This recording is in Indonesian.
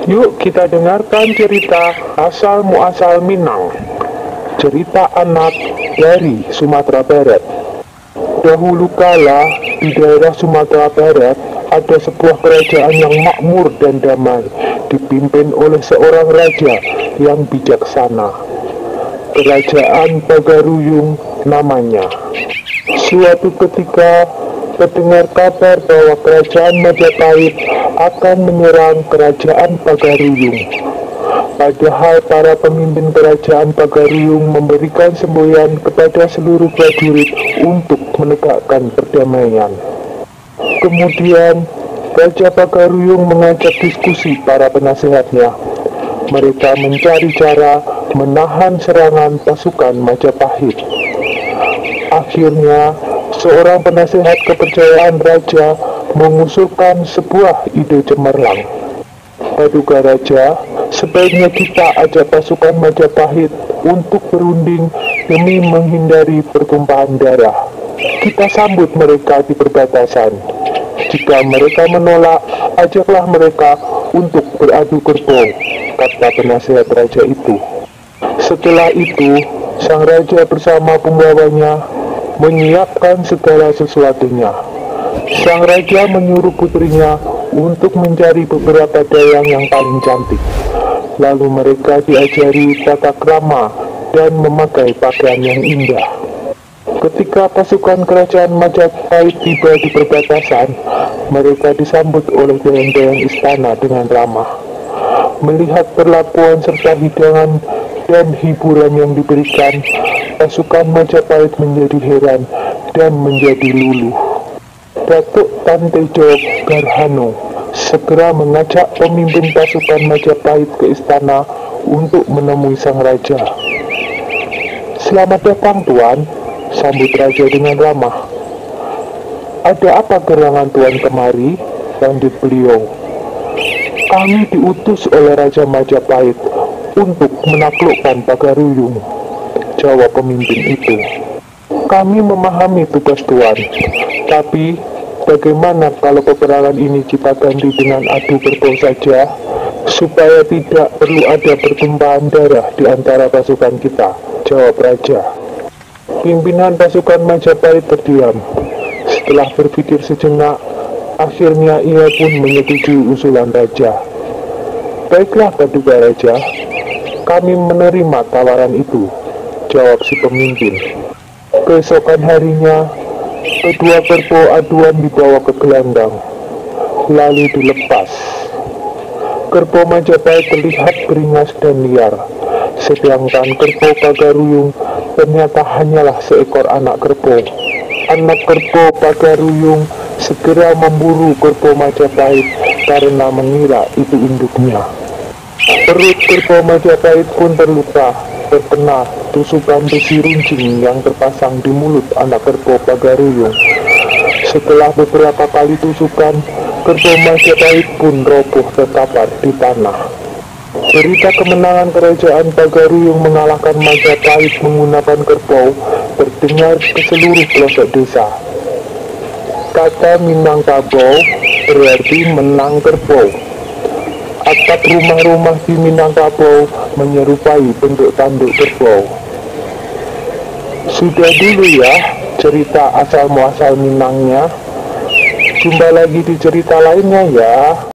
Yuk kita dengarkan cerita asal-muasal Minang. Cerita anak dari Sumatera Barat. Dahulu kala, di daerah Sumatera Barat, ada sebuah kerajaan yang makmur dan damai, dipimpin oleh seorang raja yang bijaksana. Kerajaan Pagaruyung namanya. Suatu ketika, terdengar kabar bahwa kerajaan Majapahit akan menyerang kerajaan Pagaruyung. Padahal para pemimpin kerajaan Pagaruyung memberikan semboyan kepada seluruh prajurit untuk menegakkan perdamaian. Kemudian, Raja Pagaruyung mengajak diskusi para penasehatnya. Mereka mencari cara menahan serangan pasukan Majapahit. Akhirnya, seorang penasehat kepercayaan raja mengusulkan sebuah ide cemerlang. Paduka Raja, sebaiknya kita ajak pasukan Majapahit untuk berunding demi menghindari pertumpahan darah. Kita sambut mereka di perbatasan. Jika mereka menolak, ajaklah mereka untuk beradu kerbau, kata penasehat raja itu. Setelah itu, sang raja bersama pembawanya menyiapkan segala sesuatunya. Sang raja menyuruh putrinya untuk mencari beberapa dayang yang paling cantik. Lalu mereka diajari tata krama dan memakai pakaian yang indah. Ketika pasukan kerajaan Majapahit tiba di perbatasan, mereka disambut oleh dayang-dayang istana dengan ramah. Melihat perlakuan serta hidangan dan hiburan yang diberikan, pasukan Majapahit menjadi heran dan menjadi luluh. Datuk Tan Tejo Garhano segera mengajak pemimpin pasukan Majapahit ke istana untuk menemui sang raja. "Selamat datang, Tuan," sambut raja dengan ramah. "Ada apa gerangan Tuan kemari?" lanjut beliau. "Kami diutus oleh Raja Majapahit untuk menaklukkan Pagaruyung," jawab pemimpin itu. "Kami memahami tugas Tuan, tapi bagaimana kalau peperangan ini kita ganti dengan adu kerbau saja, supaya tidak perlu ada pertumpahan darah di antara pasukan kita," jawab raja. Pimpinan pasukan Majapahit terdiam. Setelah berpikir sejenak, akhirnya ia pun menyetujui usulan raja. "Baiklah, Paduka Raja, kami menerima tawaran itu," jawab si pemimpin. Keesokan harinya, kedua kerbau aduan dibawa ke gelanggang, lalu dilepas. Kerbau Majapahit terlihat beringas dan liar, sedangkan kerbau Pagaruyung ternyata hanyalah seekor anak kerbau. Anak kerbau Pagaruyung segera memburu kerbau Majapahit karena mengira itu induknya. Perut kerbau Majapahit pun terluka, terkena tusukan besi runcing yang terpasang di mulut anak kerbau Pagaruyung. Setelah beberapa kali tusukan, kerbau Majapahit pun roboh terkapar di tanah. Berita kemenangan kerajaan Pagaruyung mengalahkan Majapahit menggunakan kerbau terdengar ke seluruh pelosok desa. Kata Minangkabau berarti menang kerbau. Atap rumah-rumah di Minangkabau menyerupai bentuk tanduk kerbau. Sudah dulu ya cerita asal-muasal Minangnya. Jumpa lagi di cerita lainnya ya.